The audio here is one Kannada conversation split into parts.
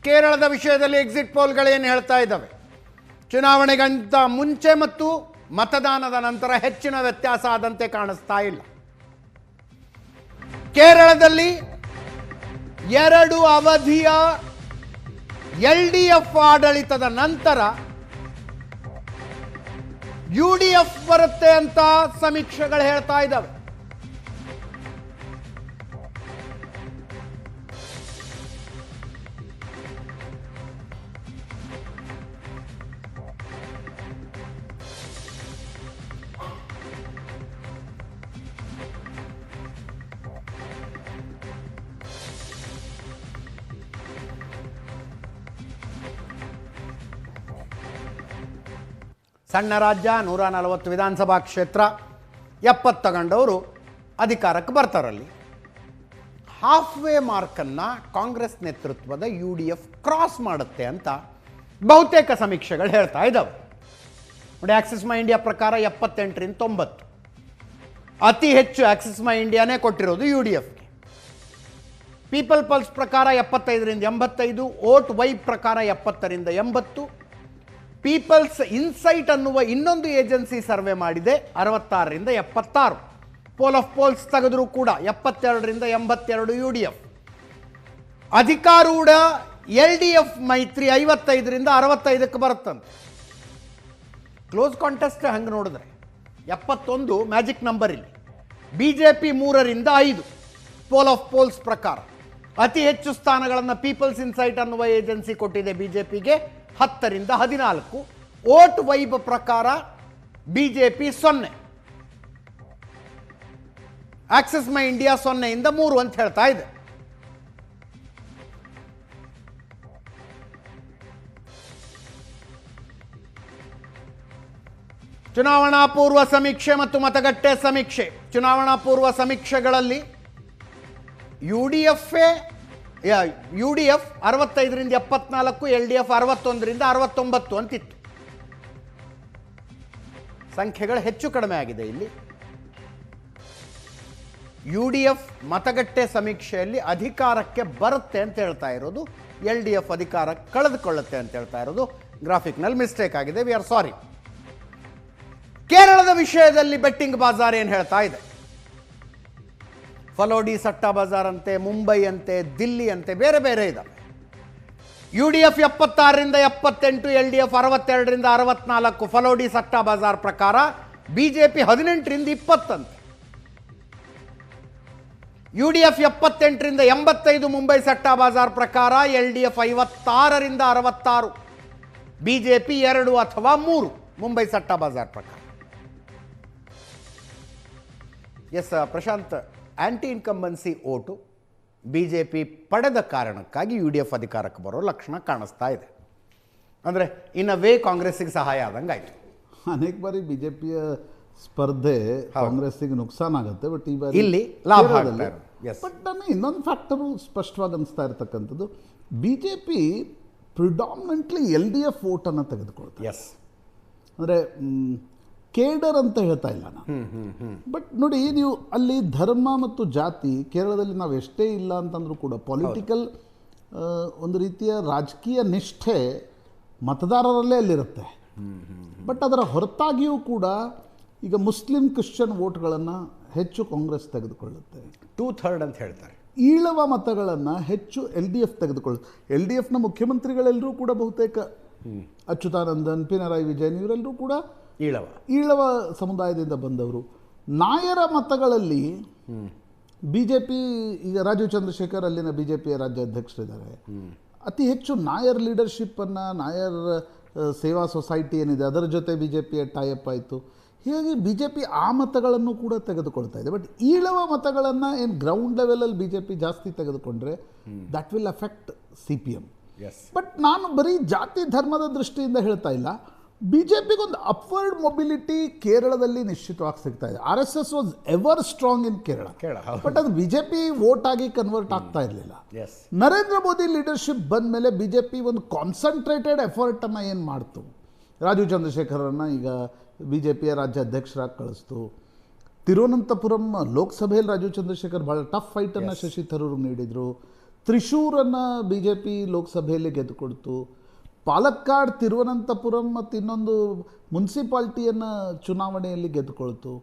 ಕೇರಳದ ವಿಷಯದಲ್ಲಿ ಎಕ್ಸಿಟ್ ಪೋಲ್ಗಳೇನು ಹೇಳ್ತಾ ಇದ್ದಾವೆ? ಚುನಾವಣೆಗಂತ ಮುಂಚೆ ಮತ್ತು ಮತದಾನದ ನಂತರ ಹೆಚ್ಚಿನ ವ್ಯತ್ಯಾಸ ಆದಂತೆ ಕಾಣಿಸ್ತಾ ಇಲ್ಲ. ಕೇರಳದಲ್ಲಿ 2 ಅವಧಿಯ LDF ಆಡಳಿತದ ನಂತರ UDF ಬರುತ್ತೆ ಅಂತ ಸಮೀಕ್ಷೆಗಳು ಹೇಳ್ತಾ ಇದ್ದಾವೆ. ಸಣ್ಣ ರಾಜ್ಯ, 140 ವಿಧಾನಸಭಾ ಕ್ಷೇತ್ರ, 70 ತಗೊಂಡವರು ಅಧಿಕಾರಕ್ಕೆ ಬರ್ತಾರಲ್ಲಿ. ಹಾಫ್ವೇ ಮಾರ್ಕನ್ನು ಕಾಂಗ್ರೆಸ್ ನೇತೃತ್ವದ UDF ಕ್ರಾಸ್ ಮಾಡುತ್ತೆ ಅಂತ ಬಹುತೇಕ ಸಮೀಕ್ಷೆಗಳು ಹೇಳ್ತಾ ಇದ್ದಾವೆ. ನೋಡಿ, ಆಕ್ಸಿಸ್ ಮೈ ಇಂಡಿಯಾ ಪ್ರಕಾರ 78ರಿಂದ 90, ಅತಿ ಹೆಚ್ಚು ಆಕ್ಸಿಸ್ ಮೈ ಇಂಡಿಯಾನೇ ಕೊಟ್ಟಿರೋದು UDFಗೆ. ಪೀಪಲ್ ಪಲ್ಸ್ ಪ್ರಕಾರ 75ರಿಂದ 85, ವೋಟ್ ವೈಬ್ ಪ್ರಕಾರ 70ರಿಂದ 80, ಪೀಪಲ್ಸ್ ಇನ್ಸೈಟ್ ಅನ್ನುವ ಇನ್ನೊಂದು ಏಜೆನ್ಸಿ ಸರ್ವೆ ಮಾಡಿದೆ 66ರಿಂದ 76. ಪೋಲ್ ಆಫ್ ಪೋಲ್ಸ್ ತೆಗೆದರೂ ಕೂಡ 72ರಿಂದ 82 UDF. ಅಧಿಕಾರೂಢ LDF ಮೈತ್ರಿ 55ರಿಂದ 65ಕ್ಕೆ ಬರುತ್ತಂತೆ. ಕ್ಲೋಸ್ ಕಾಂಟೆಸ್ಟ್ ಹಂಗೆ ನೋಡಿದ್ರೆ 71 ಮ್ಯಾಜಿಕ್ ನಂಬರ್. ಇಲ್ಲಿ BJP 3ರಿಂದ 5 ಪೋಲ್ ಆಫ್ ಪೋಲ್ಸ್ ಪ್ರಕಾರ. ಅತಿ ಹೆಚ್ಚು ಸ್ಥಾನಗಳನ್ನು ಪೀಪಲ್ಸ್ ಇನ್ಸೈಟ್ ಅನ್ನುವ ಏಜೆನ್ಸಿ ಕೊಟ್ಟಿದೆ BJPಗೆ, 10ರಿಂದ 14. ವೋಟ್ ವೈಬ್ ಪ್ರಕಾರ BJP 0, ಆಕ್ಸಿಸ್ ಮೈ ಇಂಡಿಯಾ 0ಯಿಂದ 3 ಅಂತ ಹೇಳ್ತಾ ಇದೆ. ಚುನಾವಣಾ ಪೂರ್ವ ಸಮೀಕ್ಷೆ ಮತ್ತು ಮತಗಟ್ಟೆ ಸಮೀಕ್ಷೆ. ಚುನಾವಣಾ ಪೂರ್ವ ಸಮೀಕ್ಷೆಗಳಲ್ಲಿ UDF 65ರಿಂದ 74, LDF 61ರಿಂದ 69 ಅಂತಿತ್ತು. ಸಂಖ್ಯೆಗಳು ಹೆಚ್ಚು ಕಡಿಮೆ ಆಗಿದೆ. ಇಲ್ಲಿ UDF ಮತಗಟ್ಟೆ ಸಮೀಕ್ಷೆಯಲ್ಲಿ ಅಧಿಕಾರಕ್ಕೆ ಬರುತ್ತೆ ಅಂತ ಹೇಳ್ತಾ ಇರೋದು, LDF ಅಧಿಕಾರ ಕಳೆದುಕೊಳ್ಳುತ್ತೆ ಅಂತ ಹೇಳ್ತಾ ಇರೋದು. ಗ್ರಾಫಿಕ್ನಲ್ಲಿ ಮಿಸ್ಟೇಕ್ ಆಗಿದೆ, ವಿ ಆರ್ ಸಾರಿ. ಕೇರಳದ ವಿಷಯದಲ್ಲಿ ಬೆಟ್ಟಿಂಗ್ ಬಾಜಾರ್ ಏನು ಹೇಳ್ತಾ ಇದೆ? ಫಲೋಡಿ ಸಟ್ಟಾ ಬಜಾರ್ ಅಂತೆ, ಮುಂಬೈ ಅಂತೆ, ದಿಲ್ಲಿ ಅಂತೆ, ಬೇರೆ ಬೇರೆ ಇದ್ದಾವೆ. UDF 76ರಿಂದ 78, LDF 62ರಿಂದ 64. ಫಲೋಡಿ ಸಟ್ಟಾ ಬಜಾರ್ ಪ್ರಕಾರ BJP 18ರಿಂದ 20 ಅಂತೆ. UDF 78ರಿಂದ 85 ಮುಂಬೈ ಸಟ್ಟಾ ಬಜಾರ್ ಪ್ರಕಾರ, LDF 56ರಿಂದ 66, BJP 2 ಅಥವಾ 3 ಮುಂಬೈ ಸಟ್ಟಾ ಬಜಾರ್ ಪ್ರಕಾರ. Yes Prashanth, anti incumbency vote BJP ಪಡೆದ ಕಾರಣಕ್ಕಾಗಿ UDF ಅಧಿಕಾರಕ್ಕೆ ಬರೋ ಲಕ್ಷಣ ಕಾಣಿಸ್ತಾ ಇದೆ. ಅಂದರೆ ಇನ್ ಅ ವೇ ಕಾಂಗ್ರೆಸ್ಸಿಗೆ ಸಹಾಯ ಆದಂಗೆ ಆಯಿತು. ಅನೇಕ ಬಾರಿ BJPಯ ಸ್ಪರ್ಧೆ ಕಾಂಗ್ರೆಸ್ಸಿಗೆ ನುಕ್ಸಾನ್ ಆಗುತ್ತೆ, ಬಟ್ ಈ ಬಾರಿ ಇಲ್ಲಿ ಲಾಭ. ಬಟ್ ನನಗೆ ಇನ್ನೊಂದು ಫ್ಯಾಕ್ಟರು ಸ್ಪಷ್ಟವಾಗಿ ಅನಿಸ್ತಾ ಇರ್ತಕ್ಕಂಥದ್ದು, BJP ಪ್ರಿಡಾಮಿನೆಂಟ್ಲಿ LDF ವೋಟನ್ನು ತೆಗೆದುಕೊಳ್ತಾರೆ. ಎಸ್, ಅಂದರೆ ಕೇಡರ್ ಅಂತ ಹೇಳ್ತಾ ಇಲ್ಲ ನಾನು. ಬಟ್ ನೋಡಿ, ನೀವು ಅಲ್ಲಿ ಧರ್ಮ ಮತ್ತು ಜಾತಿ, ಕೇರಳದಲ್ಲಿ ನಾವು ಎಷ್ಟೇ ಇಲ್ಲ ಅಂತಂದ್ರೂ ಕೂಡ ಪೊಲಿಟಿಕಲ್ ಒಂದು ರೀತಿಯ ರಾಜಕೀಯ ನಿಷ್ಠೆ ಮತದಾರರಲ್ಲೇ ಅಲ್ಲಿರುತ್ತೆ. ಬಟ್ ಅದರ ಹೊರತಾಗಿಯೂ ಕೂಡ ಈಗ ಮುಸ್ಲಿಂ ಕ್ರಿಶ್ಚಿಯನ್ ವೋಟ್ಗಳನ್ನು ಹೆಚ್ಚು ಕಾಂಗ್ರೆಸ್ ತೆಗೆದುಕೊಳ್ಳುತ್ತೆ. 2/3 ಅಂತ ಹೇಳ್ತಾರೆ. ಈಳವ ಮತಗಳನ್ನು ಹೆಚ್ಚು LDF ತೆಗೆದುಕೊಳ್ಳುತ್ತೆ. LDFನ ಮುಖ್ಯಮಂತ್ರಿಗಳೆಲ್ಲರೂ ಕೂಡ ಬಹುತೇಕ ಅಚ್ಯುತಾನಂದನ್, ಪಿನರಾಯಿ ವಿಜಯನ್ ಇವರೆಲ್ಲರೂ ಕೂಡ ಈಳವ ಸಮುದಾಯದಿಂದ ಬಂದವರು. ನಾಯರ ಮತಗಳಲ್ಲಿ BJP, ಈಗ ರಾಜೀವ್ ಚಂದ್ರಶೇಖರ್ ಅಲ್ಲಿನ BJPಯ ರಾಜ್ಯಾಧ್ಯಕ್ಷರಿದ್ದಾರೆ, ಅತಿ ಹೆಚ್ಚು ನಾಯರ್ ಲೀಡರ್ಶಿಪ್ಪನ್ನು, ನಾಯರ್ ಸೇವಾ ಸೊಸೈಟಿ ಏನಿದೆ ಅದರ ಜೊತೆ BJPಯ ಟೈಅಪ್ ಆಯಿತು. ಹೀಗಾಗಿ BJP ಆ ಮತಗಳನ್ನು ಕೂಡ ತೆಗೆದುಕೊಳ್ತಾ ಇದೆ. ಬಟ್ ಈಳವ ಮತಗಳನ್ನು ಏನು ಗ್ರೌಂಡ್ ಲೆವೆಲಲ್ಲಿ BJP ಜಾಸ್ತಿ ತೆಗೆದುಕೊಂಡ್ರೆ that will affect CPM. But ನಾನು ಬರೀ ಜಾತಿ ಧರ್ಮದ ದೃಷ್ಟಿಯಿಂದ ಹೇಳ್ತಾ ಇಲ್ಲ. BJPಗೆ ಒಂದು ಅಪ್ವರ್ಡ್ ಮೊಬಿಲಿಟಿ ಕೇರಳದಲ್ಲಿ ನಿಶ್ಚಿತವಾಗಿ ಸಿಗ್ತಾ ಇದೆ. RSS was ever strong in Kerala, but ಅದು BJP ವೋಟ್ ಆಗಿ ಕನ್ವರ್ಟ್ ಆಗ್ತಾ ಇರಲಿಲ್ಲ. ನರೇಂದ್ರ ಮೋದಿ ಲೀಡರ್ಶಿಪ್ ಬಂದ ಮೇಲೆ BJP ಒಂದು ಕಾನ್ಸಂಟ್ರೇಟೆಡ್ ಎಫರ್ಟನ್ನು ಏನು ಮಾಡ್ತು, ರಾಜೀವ್ ಚಂದ್ರಶೇಖರನ್ನು ಈಗ BJPಯ ರಾಜ್ಯಾಧ್ಯಕ್ಷರಾಗಿ ಕಳಿಸ್ತು. ತಿರುವನಂತಪುರಂ ಲೋಕಸಭೆಯಲ್ಲಿ ರಾಜೀವ್ ಚಂದ್ರಶೇಖರ್ ಭಾಳ ಟಫ್ ಫೈಟನ್ನು ಶಶಿ ತರೂರ್ ನೀಡಿದರು. ತ್ರಿಶೂರನ್ನು ಬಿ ಜೆ ಪಿ ಲೋಕಸಭೆಯಲ್ಲಿ ಗೆದ್ದುಕೊಡ್ತು. ಪಾಲಕ್ಕಾಡ್, ತಿರುವನಂತಪುರಂ ಮತ್ತು ಇನ್ನೊಂದು ಮುನ್ಸಿಪಾಲ್ಟಿಯನ್ನು ಚುನಾವಣೆಯಲ್ಲಿ ಗೆದ್ದುಕೊಳ್ತು.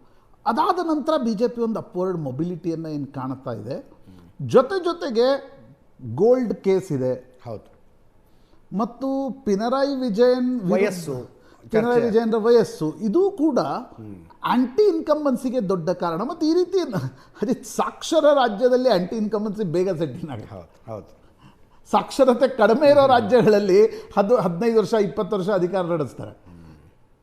ಅದಾದ ನಂತರ ಬಿ ಜೆ ಪಿ ಒಂದು ಅಪ್ವರ್ಡ್ ಮೊಬಿಲಿಟಿಯನ್ನು ಏನು ಕಾಣ್ತಾ ಇದೆ. ಜೊತೆಗೆ ಗೋಲ್ಡ್ ಕೇಸ್ ಇದೆ. ಹೌದು. ಮತ್ತು ಪಿನರಾಯಿ ವಿಜಯನ್ರ ವಯಸ್ಸು ಇದು ಕೂಡ ಆಂಟಿ ಇನ್ಕಂಬನ್ಸಿಗೆ ದೊಡ್ಡ ಕಾರಣ. ಮತ್ತು ಈ ರೀತಿ ಅಜಿತ್, ಸಾಕ್ಷರ ರಾಜ್ಯದಲ್ಲಿ ಆಂಟಿ ಇನ್ಕಂಬನ್ಸಿ ಬೇಗ ಸೆಟ್ಟಿಂಗ್ ಆಗುತ್ತೆ. ಹೌದು. ಸಾಕ್ಷರತೆ ಕಡಿಮೆ ಇರೋ ರಾಜ್ಯಗಳಲ್ಲಿ 15 ವರ್ಷ 20 ವರ್ಷ ಅಧಿಕಾರ ನಡೆಸ್ತಾರೆ.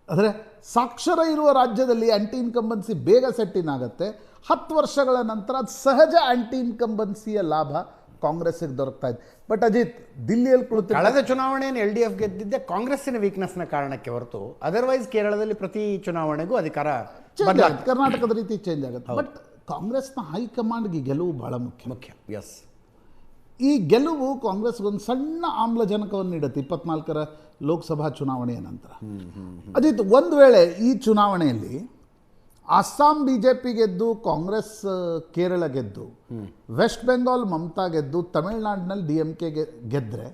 ಆದರೆ ಸಾಕ್ಷರ ಇರುವ ರಾಜ್ಯದಲ್ಲಿ ಆಂಟಿ ಇನ್ಕಂಬನ್ಸಿ ಬೇಗ ಸೆಟ್ಟಿನ್ ಆಗುತ್ತೆ. 10 ವರ್ಷಗಳ ನಂತರ ಸಹಜ ಆಂಟಿ ಇನ್ಕಂಬನ್ಸಿಯ ಲಾಭ ಕಾಂಗ್ರೆಸ್ಸಿಗೆ ದೊರಕ್ತಾ ಇದೆ. ಬಟ್ ಅಜಿತ್, ದಿಲ್ಲಿಯಲ್ಲಿ ಕುಳಿತು ಕಳೆದ ಚುನಾವಣೆಯನ್ನು LDF ಗೆದ್ದಿದ್ದೆ ಕಾಂಗ್ರೆಸ್ಸಿನ ವೀಕ್ನೆಸ್ನ ಕಾರಣಕ್ಕೆ ಹೊರತು ಅದರ್ವೈಸ್ ಕೇರಳದಲ್ಲಿ ಪ್ರತಿ ಚುನಾವಣೆಗೂ ಅಧಿಕಾರ ಕರ್ನಾಟಕದ ರೀತಿ ಚೇಂಜ್ ಆಗುತ್ತೆ. ಬಟ್ ಕಾಂಗ್ರೆಸ್ನ ಹೈಕಮಾಂಡ್ಗೆ ಗೆಲುವು ಬಹಳ ಮುಖ್ಯ. ಎಸ್, ಈ ಗೆಲುವು ಕಾಂಗ್ರೆಸ್ಗೊಂದು ಸಣ್ಣ ಆಮ್ಲಜನಕವನ್ನು ನೀಡುತ್ತೆ 24ರ ಲೋಕಸಭಾ ಚುನಾವಣೆಯ ನಂತರ. ಅಜಿತ್, ಒಂದು ವೇಳೆ ಈ ಚುನಾವಣೆಯಲ್ಲಿ ಅಸ್ಸಾಂ BJP ಗೆದ್ದು, ಕಾಂಗ್ರೆಸ್ ಕೇರಳ ಗೆದ್ದು, ವೆಸ್ಟ್ ಬೆಂಗಾಲ್ ಮಮತಾ ಗೆದ್ದು, ತಮಿಳುನಾಡಿನಲ್ಲಿ DMK ಗೆದ್ದರೆ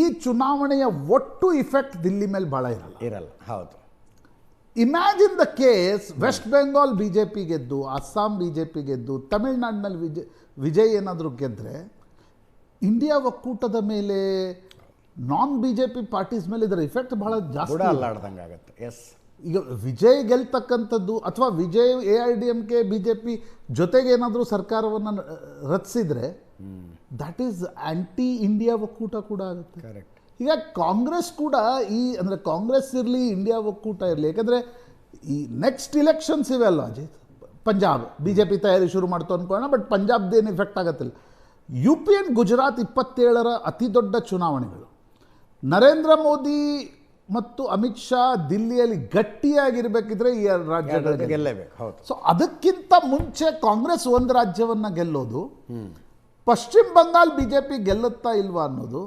ಈ ಚುನಾವಣೆಯ ಒಟ್ಟು ಇಫೆಕ್ಟ್ ದಿಲ್ಲಿ ಮೇಲೆ ಭಾಳ ಇರಲ್ಲ. ಹೌದು. Imagine the case, West Bengal BJP ಗೆದ್ದು, ಅಸ್ಸಾಂ BJP ಗೆದ್ದು, ತಮಿಳುನಾಡಿನಲ್ಲಿ ವಿಜಯ್ ಏನಾದರೂ ಗೆದ್ದರೆ ಇಂಡಿಯಾ ಒಕ್ಕೂಟದ ಮೇಲೆ, ನಾನ್ BJP ಪಾರ್ಟೀಸ್ ಮೇಲೆ ಇದರ ಇಫೆಕ್ಟ್ ಬಹಳ ಜಾಸ್ತಿ ಅಲ್ಲಾಡ್ದಂಗಾಗುತ್ತೆ. ಎಸ್, ಈಗ ವಿಜಯ್ ಗೆಲ್ತಕ್ಕಂಥದ್ದು ಅಥವಾ ವಿಜಯ್ AIDMK BJP ಜೊತೆಗೆ ಏನಾದರೂ ಸರ್ಕಾರವನ್ನು ರಚಿಸಿದರೆ ದಟ್ ಈಸ್ ಆಂಟಿ ಇಂಡಿಯಾ ಒಕ್ಕೂಟ ಕೂಡ ಆಗುತ್ತೆ. ಕರೆಕ್ಟ್. ಈಗ ಕಾಂಗ್ರೆಸ್ ಕೂಡ ಅಂದರೆ ಕಾಂಗ್ರೆಸ್ ಇರಲಿ, ಇಂಡಿಯಾ ಒಕ್ಕೂಟ ಇರಲಿ, ಯಾಕಂದರೆ ಈ ನೆಕ್ಸ್ಟ್ ಇಲೆಕ್ಷನ್ಸ್ ಇವೆ ಅಲ್ವ ಅಜಿತ್. ಪಂಜಾಬ್ BJP ತಯಾರಿ ಶುರು ಮಾಡ್ತು ಅಂದ್ಕೊಳ್ಳೋಣ, ಬಟ್ ಪಂಜಾಬ್ದೇನು ಇಫೆಕ್ಟ್ ಆಗುತ್ತಿಲ್ಲ. UP ಆ್ಯಂಡ್ ಗುಜರಾತ್ 27ರ ಅತಿ ದೊಡ್ಡ ಚುನಾವಣೆಗಳು. ನರೇಂದ್ರ ಮೋದಿ ಮತ್ತು ಅಮಿತ್ ಶಾ ದಿಲ್ಲಿಯಲ್ಲಿ ಗಟ್ಟಿಯಾಗಿರಬೇಕಿದ್ರೆ ಈ ರಾಜ್ಯಗಳಿಗೆ ಗೆಲ್ಲಬೇಕು. ಹೌದು. ಸೊ ಅದಕ್ಕಿಂತ ಮುಂಚೆ ಕಾಂಗ್ರೆಸ್ ಒಂದು ರಾಜ್ಯವನ್ನು ಗೆಲ್ಲೋದು, ಪಶ್ಚಿಮ ಬಂಗಾಲ್ BJP ಗೆಲ್ಲುತ್ತಾ ಇಲ್ವಾ ಅನ್ನೋದು,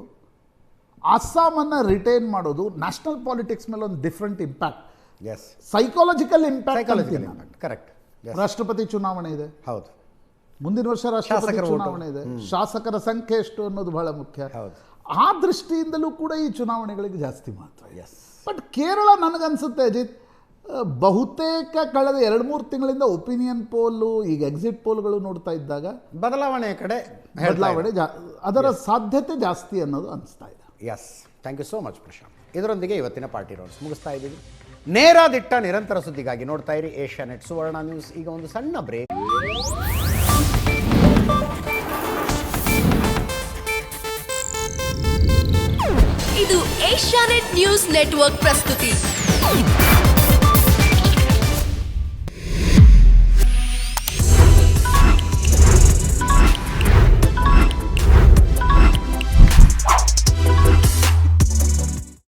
ಅಸ್ಸಾಮನ್ನು ರಿಟೈನ್ ಮಾಡೋದು ನ್ಯಾಷನಲ್ ಪಾಲಿಟಿಕ್ಸ್ ಮೇಲೆ ಒಂದು different impact. Yes, psychological impact. Correct. ರಾಷ್ಟ್ರಪತಿ ಚುನಾವಣೆ ಇದೆ. ಹೌದು. ಮುಂದಿನ ವರ್ಷ ರಾಷ್ಟ್ರಪತಿ ಚುನಾವಣೆ ಇದೆ. ಶಾಸಕರ ಸಂಖ್ಯೆ ಎಷ್ಟು ಅನ್ನೋದು ಬಹಳ ಮುಖ್ಯ. ಹೌದು. ಆ ದೃಷ್ಟಿಯಿಂದಲೂ ಕೂಡ ಈ ಚುನಾವಣೆಗಳಿಗೆ ಜಾಸ್ತಿ ಮಹತ್ವ. ಎಸ್. ಬಟ್ ಕೇರಳ ನನಗನ್ಸುತ್ತೆ ಅಜಿತ್, ಬಹುತೇಕ ಕಳೆದ 2-3 ತಿಂಗಳಿಂದ ಒಪಿನಿಯನ್ ಪೋಲು, ಈಗ ಎಕ್ಸಿಟ್ ಪೋಲ್ಗಳು ನೋಡ್ತಾ ಇದ್ದಾಗ ಬದಲಾವಣೆ ಅದರ ಸಾಧ್ಯತೆ ಜಾಸ್ತಿ ಅನ್ನೋದು ಅನಿಸ್ತಾ ಇದೆ. Yes, thank you so much Prashanth. ಇದರೊಂದಿಗೆ ಇವತ್ತಿನ ಪಾರ್ಟಿ ರೌಂಡ್ಸ್ ಮುಗಿಸ್ತಾ ಇದ್ದೀವಿ. ನೇರ ದಿಟ್ಟ ನಿರಂತರ ಸುದ್ದಿಗಾಗಿ ನೋಡ್ತಾ ಇರಿ ಏಷ್ಯಾನೆಟ್ ಸುವರ್ಣ ನ್ಯೂಸ್. ಈಗ ಒಂದು ಸಣ್ಣ ಬ್ರೇಕ್. ಇದು ಏಷ್ಯಾನೆಟ್ ನ್ಯೂಸ್ ನೆಟ್ವರ್ಕ್ ಪ್ರಸ್ತುತಿ.